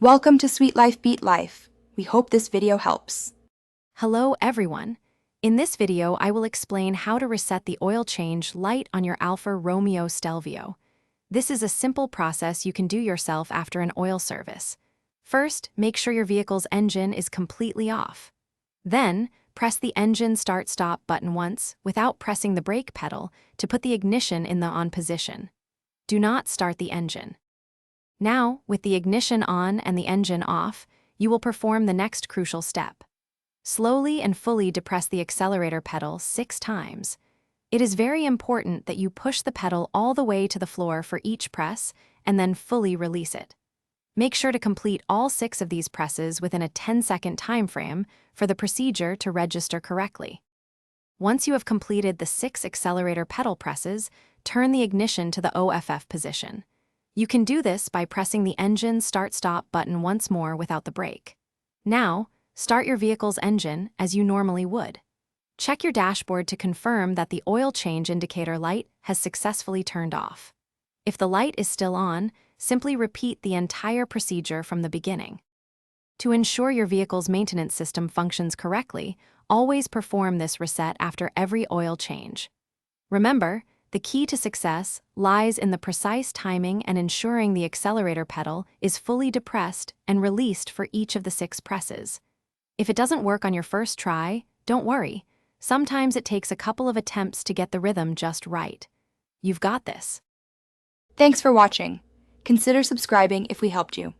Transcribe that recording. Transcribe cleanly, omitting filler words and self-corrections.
Welcome to Sweet Life Beat Life. We hope this video helps. Hello everyone. In this video, I will explain how to reset the oil change light on your Alfa Romeo Stelvio. This is a simple process you can do yourself after an oil service. First, make sure your vehicle's engine is completely off. Then, press the engine start-stop button once without pressing the brake pedal to put the ignition in the on position. Do not start the engine. Now, with the ignition on and the engine off, you will perform the next crucial step. Slowly and fully depress the accelerator pedal 6 times. It is very important that you push the pedal all the way to the floor for each press and then fully release it. Make sure to complete all 6 of these presses within a 10-second time frame for the procedure to register correctly. Once you have completed the 6 accelerator pedal presses, turn the ignition to the OFF position. You can do this by pressing the engine start-stop button once more without the brake. Now, start your vehicle's engine as you normally would. Check your dashboard to confirm that the oil change indicator light has successfully turned off. If the light is still on, simply repeat the entire procedure from the beginning. To ensure your vehicle's maintenance system functions correctly, always perform this reset after every oil change. Remember, the key to success lies in the precise timing and ensuring the accelerator pedal is fully depressed and released for each of the 6 presses. If it doesn't work on your first try, don't worry. Sometimes it takes a couple of attempts to get the rhythm just right. You've got this. Thanks for watching. Consider subscribing if we helped you.